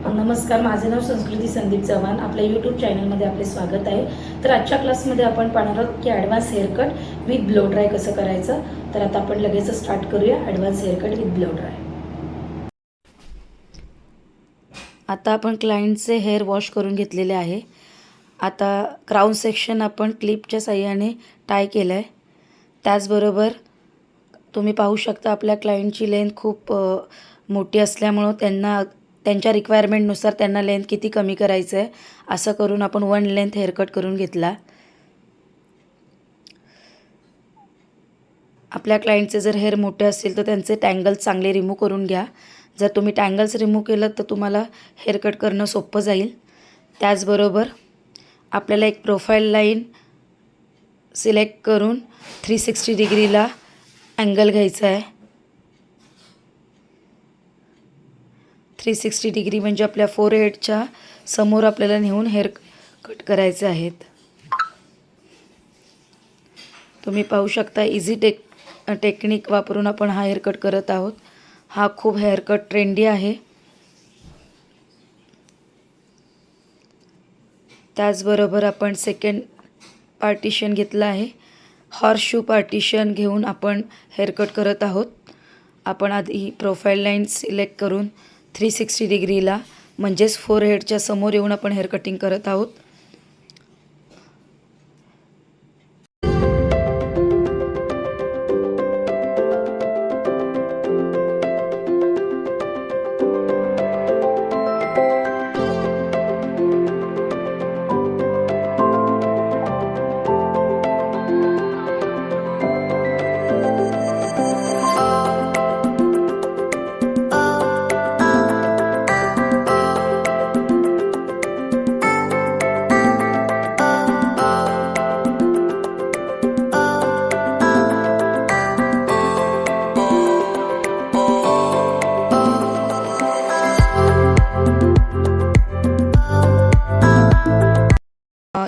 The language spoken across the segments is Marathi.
नमस्कार, माझे नाव संस्कृती संदीप चव्हाण. आपल्या यूट्यूब चॅनलमध्ये आपले स्वागत आहे. तर आजच्या क्लासमध्ये आपण पाहणार आहोत की advance haircut with blow dry कसं करायचं. तर आता आपण लगेच स्टार्ट करूया advance haircut with blow dry. आता आपण क्लायंटचे हेअर वॉश करून घेतलेले आहे. आता क्राउन सेक्शन आपण क्लिपच्या साहाय्याने टाय केलं आहे. त्याचबरोबर तुम्ही पाहू शकता आपल्या क्लायंटची लेंथ खूप मोठी असल्यामुळं त्यांच्या रिक्वायरमेंटनुसार त्यांना लेंथ किती कमी करायचं आहे असं करून आपण 1 लेंथ हेअरकट करून घेतला. आपल्या क्लायंटचे जर हेअर मोठे असेल तर त्यांचे टँगल्स चांगले रिमूव्ह करून घ्या. जर तुम्ही टँगल्स रिमूव्ह केलं तर तुम्हाला हेअरकट करणं सोपं जाईल. त्याचबरोबर आपल्याला एक प्रोफाईल लाईन सिलेक्ट करून 360 डिग्रीला अँगल घ्यायचा आहे. 360 डिग्री म्हणजे आपल्या फोरहेडच्या समोर आपल्याला नेऊन हेअर कट करायचे आहेत. तुम्ही पाहू शकता इझी टेक्निक वापरून आपण हा हेअर कट करत आहोत. हा खूप हेअर कट ट्रेंडी आहे. त्याचबरोबर आपण सेकंड पार्टिशन घेतलं आहे. हॉर्स शू पार्टिशन घेऊन आपण हेअर कट करत आहोत. आपण आधी प्रोफाईल लाईन सिलेक्ट करून 360 डिग्रीला म्हणजेच फोरहेडच्या समोर येऊन आपण हेअर कटिंग करत आहोत.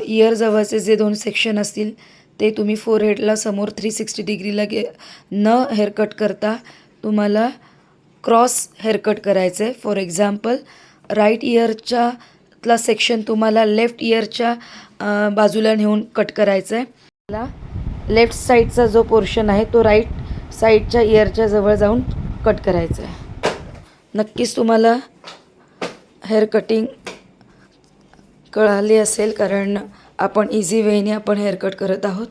इयरजवळचे जे 2 सेक्शन असतील ते तुम्ही फोरहेडला समोर 360 डिग्रीला न हेअरकट करता तुम्हाला क्रॉस हेअरकट करायचं आहे. फॉर एक्झाम्पल राईट इयरच्यातला सेक्शन तुम्हाला लेफ्ट इयरच्या बाजूला नेऊन कट करायचं आहे. मला लेफ्ट साईडचा जो पोर्शन आहे तो राईट साईडच्या इयरच्या जवळ जाऊन कट करायचा आहे. नक्कीच तुम्हाला हेअर कटिंग कळाली असेल कारण आपण इझी वेने आपण हेअर कट करत आहोत.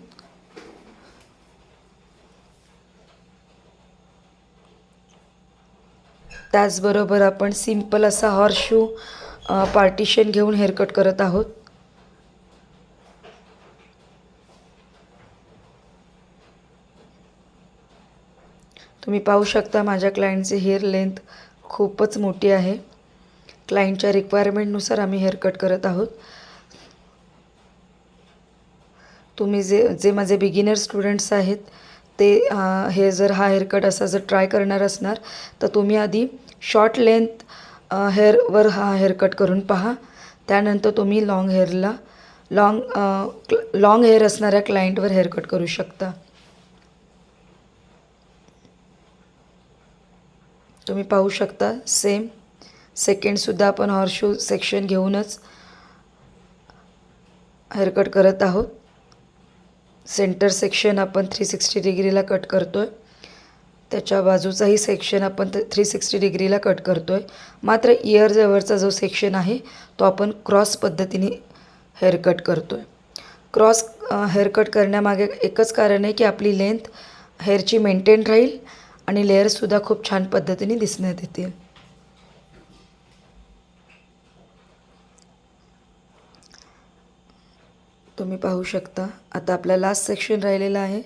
त्याचबरोबर आपण सिंपल असा हॉर्स शू पार्टिशन घेऊन हेअर कट करत आहोत. तुम्ही पाहू शकता माझ्या क्लायंटची हेअर लेंथ खूपच मोठी आहे. क्लायंटच्या रिक्वायरमेंटनुसार आम्ही हेअर कट करत आहोत. तुम्ही जे माझे बिगिनर स्टुडंट्स आहेत ते हे जर हा हेअरकट असा जर ट्राय करणार असणार तर तुम्ही आधी शॉर्ट लेंथ हेअरवर हा हेअरकट करून पहा. त्यानंतर तुम्ही लॉंग हेअर असणाऱ्या क्लायंटवर हेअरकट करू शकता. तुम्ही पाहू शकता सेम सेकंडसुद्धा आपण हॉर्स शू सेक्शन घेऊनच हेअरकट करत आहोत. सेंटर सेक्शन आपण 360 डिग्रीला कट करतो आहे. त्याच्या बाजूचाही सेक्शन आपण 360 डिग्रीला कट करतो आहे. मात्र इयरजवळचा जो सेक्शन आहे तो आपण क्रॉस पद्धतीने हेअरकट करतो आहे. क्रॉस हेअरकट करण्यामागे एकच कारण आहे की आपली लेंथ हेअरची मेंटेन राहील आणि लेयर्ससुद्धा खूप छान पद्धतीने दिसण्यात येतील. तुम्ही पाहू शकता आता आपला लास्ट सेक्शन राहिलेला आहे.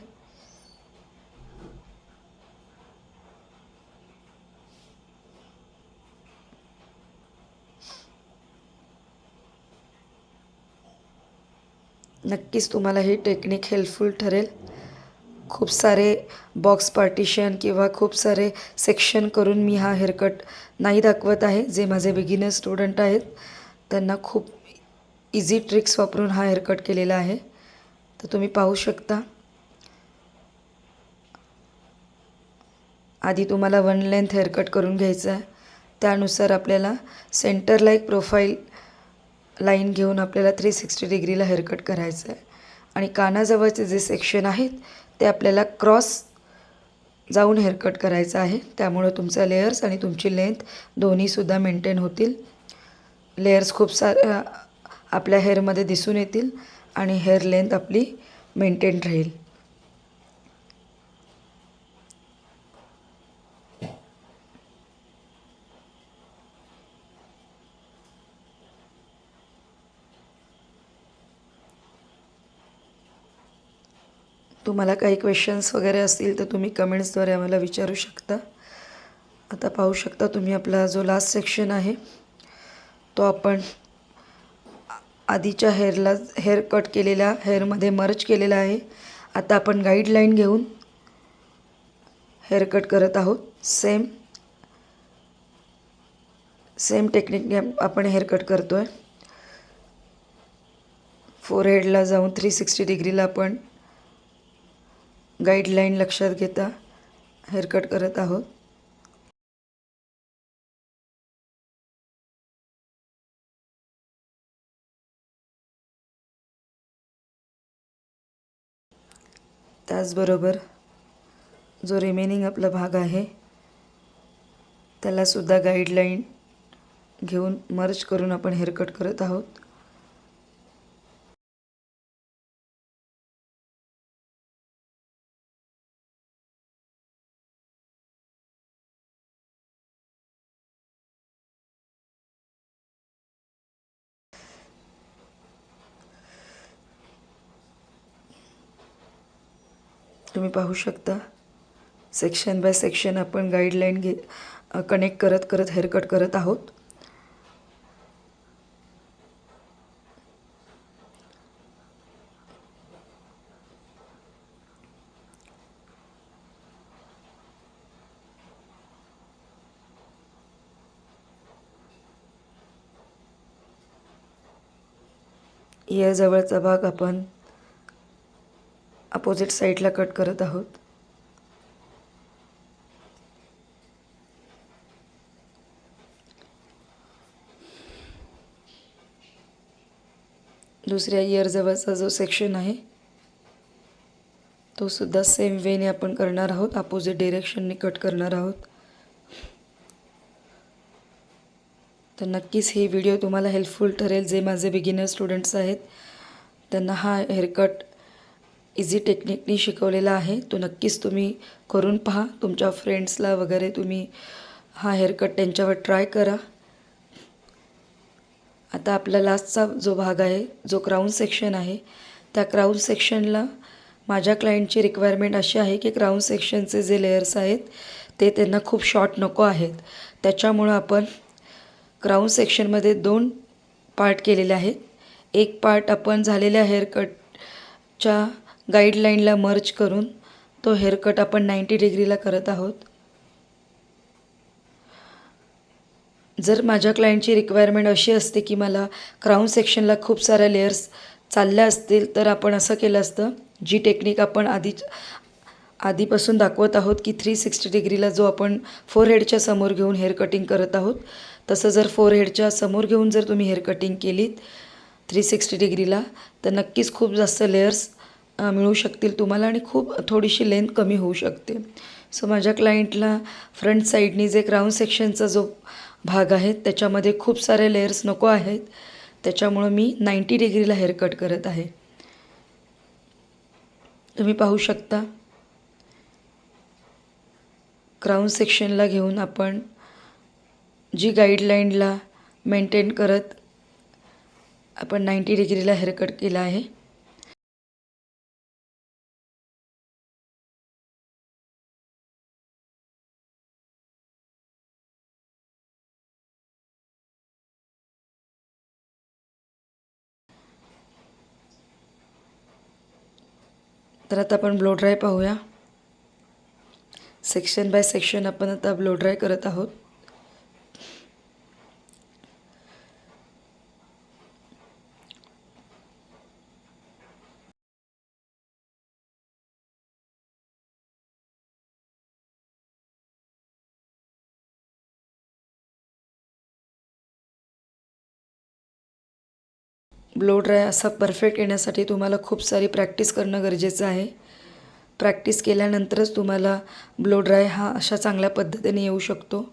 नक्कीच तुम्हाला ही टेक्निक हेल्पफुल ठरेल. खूप सारे बॉक्स पार्टिशन किंवा खूप सारे सेक्शन करून मी हा हेअरकट नाही दाखवत आहे. जे माझे बिगिनर स्टुडंट आहेत त्यांना खूप इझी ट्रिक्स वापरून हा हेअरकट केलेला आहे. तर तुम्ही पाहू शकता आधी तुम्हाला 1 लेंथ हेअरकट करून घ्यायचं आहे. त्यानुसार आपल्याला सेंटरला एक प्रोफाईल लाईन घेऊन आपल्याला 360 डिग्रीला हेअरकट करायचं आहे. आणि कानाजवळचे जे सेक्शन आहेत ते आपल्याला क्रॉस जाऊन हेअरकट करायचं आहे. त्यामुळं तुमचा लेयर्स आणि तुमची लेंथ दोन्हीसुद्धा मेंटेन होतील. लेयर्स खूप साऱ्या आपल्या हेअरमध्ये दिसून येतील आणि हेअर लेंथ आपली मेंटेन राहील. तुम्हाला काही क्वेश्चन्स वगैरे असतील तर तुम्ही कमेंट्सद्वारे आम्हाला विचारू शकता. आता पाहू शकता तुम्ही आपला जो लास्ट सेक्शन आहे तो आपण आधीच्या हेअर कट केलेल्या हेअरमध्ये मर्ज केलेला आहे. आता आपण गाईडलाईन घेऊन हेअर कट करत आहोत. सेम टेक्निकने आपण हेअर कट करतो आहे. फोरहेडला जाऊन 360 डिग्रीला आपण गाईडलाईन लक्षात घेता हेअर कट करत आहोत. त्याचबरोबर जो रिमेनिंग आपला भाग आहे त्यालासुद्धा गाईडलाईन घेऊन मर्ज करून आपण हेअर कट करत आहोत. तुम्ही पाहू शकता सेक्शन बाय सेक्शन आपण गाईडलाईन कनेक्ट करत करत हेअर कट करत आहोत. इयरजवळचा भाग आपण अपोजिट साईडला कट करत आहोत. दुसऱ्या इयरजवळचा जो सेक्शन आहे तो सुद्धा सेम वेने आपण करणार आहोत. अपोजिट डिरेक्शनने कट करणार आहोत. तर नक्कीच ही व्हिडिओ तुम्हाला हेल्पफुल ठरेल. जे माझे बिगिनर स्टुडंट्स आहेत त्यांना हा हेअरकट इझी टेक्निकनी शिकवलेला आहे. तो नक्कीच तुम्ही करून पहा. तुमच्या फ्रेंड्सला वगैरे तुम्ही हा हेअरकट त्यांच्यावर ट्राय करा. आता आपला लास्टचा जो भाग आहे जो क्राऊन सेक्शन आहे त्या क्राऊन सेक्शनला माझ्या क्लायंटची रिक्वायरमेंट अशी आहे की क्राऊन सेक्शनचे जे लेयर्स आहेत ते त्यांना खूप शॉर्ट नको आहेत. त्याच्यामुळं आपण क्राऊन सेक्शनमध्ये 2 पार्ट केलेले आहेत. एक पार्ट आपण झालेल्या हेअरकटच्या गाईडलाईनला मर्ज करून तो हेअरकट आपण 90 डिग्रीला करत आहोत. जर माझ्या क्लायंटची रिक्वायरमेंट अशी असते की मला क्राऊन सेक्शनला खूप साऱ्या लेयर्स चालल्या असतील तर आपण असं केलं असतं. जी टेक्निक आपण आधीपासून दाखवत आहोत की 360 डिग्रीला जो आपण फोरहेडच्या समोर घेऊन हेअर कटिंग करत आहोत तसं जर फोरहेडच्या समोर घेऊन जर तुम्ही हेअर कटिंग केलीत 360 डिग्रीला तर नक्कीच खूप जास्त लेयर्स मिळू शकतील तुम्हाला आणि खूप थोडीशी लेंथ कमी होऊ शकते. सो माझ्या क्लायंटला फ्रंट साईडनी जे क्राऊन सेक्शनचा जो भाग आहे त्याच्यामध्ये खूप सारे लेयर्स नको आहेत. त्याच्यामुळं मी 90 डिग्रीला हेअर कट करत आहे. तुम्ही पाहू शकता क्राऊन सेक्शनला घेऊन आपण जी गाईडलाईनला मेंटेन करत आपण 90 डिग्रीला हेअर कट केला आहे. तर आता आपण ब्लो ड्राय पाहूया. सेक्शन बाय सेक्शन आपण आता ब्लो ड्राय करत आहोत. ब्लो ड्राय असा परफेक्ट येण्यासाठी तुम्हाला खूप सारी प्रॅक्टिस करणं गरजेचं आहे. प्रॅक्टिस केल्यानंतरच तुम्हाला ब्लो ड्राय हा अशा चांगल्या पद्धतीने येऊ शकतो.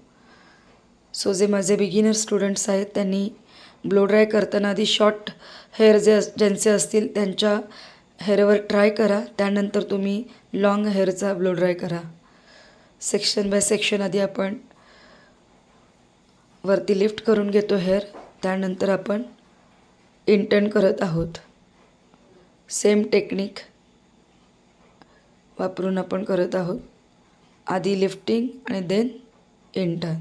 सो जे माझे बिगिनर स्टुडंट्स आहेत त्यांनी ब्लो ड्राय करताना आधी शॉर्ट हेअर ज्यांचे असतील त्यांच्या हेअरवर ट्राय करा. त्यानंतर तुम्ही लाँग हेअरचा ब्लो ड्राय करा. सेक्शन बाय सेक्शन आधी आपण वरती लिफ्ट करून घेतो हेअर. त्यानंतर आपण इंटर्न करत आहोत. सेम टेक्निक वापरून आपण करत आहोत. आधी लिफ्टिंग आणि देन इंटर्न.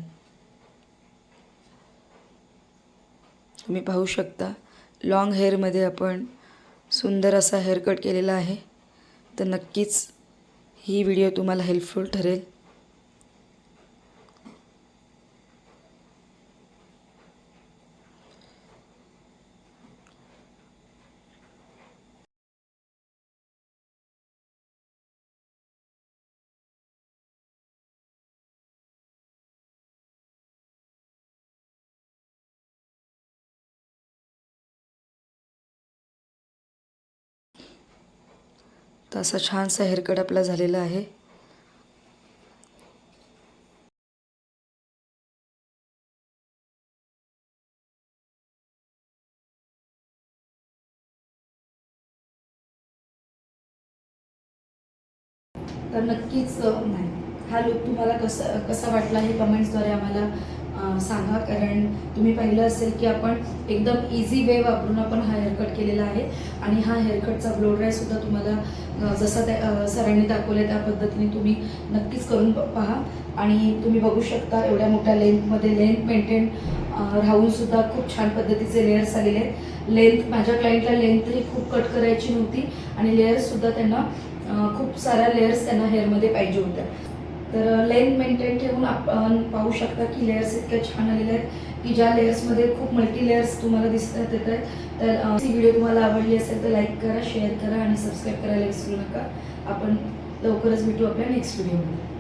तुम्ही पाहू शकता लॉंग हेअरमध्ये आपण सुंदर असा हेअर कट केलेला आहे. तर नक्कीच ही व्हिडिओ तुम्हाला हेल्पफुल ठरेल. तर असा छानसा हेअर कट आपला झालेला आहे. तर नक्कीच नाही हा लुक तुम्हाला कसा वाटला हे कमेंट्सद्वारे आम्हाला सांगा. कारण तुम्ही पाहिलं असेल की आपण एकदम इझी वे वापरून आपण हा हेअरकट केलेला आहे. आणि हा हेअरकटचा ब्लो ड्रायसुद्धा तुम्हाला जसा त्या सरांनी दाखवलं त्या पद्धतीने तुम्ही नक्कीच करून पहा. आणि तुम्ही बघू शकता एवढ्या मोठ्या लेंथमध्ये लेंथ मेंटेन राहूनसुद्धा खूप छान पद्धतीचे लेयर्स आलेले आहेत. लेंथ माझ्या क्लायंटला लेंथही खूप कट करायची नव्हती आणि लेयर्ससुद्धा त्यांना खूप साऱ्या लेयर्स त्यांना हेअरमध्ये पाहिजे होत्या. तर लेंथ मेंटेन ठेवून आपण पाहू शकता की लेयर्स इतके छान आलेले आहेत की ज्या लेयर्समध्ये खूप मल्टी लेयर्स तुम्हाला दिसतात येत आहेत. तर ही व्हिडिओ तुम्हाला आवडली असेल तर लाईक करा, शेअर करा आणि सबस्क्राईब करायला विसरू नका. आपण लवकरच भेटू आपल्या नेक्स्ट व्हिडिओमध्ये.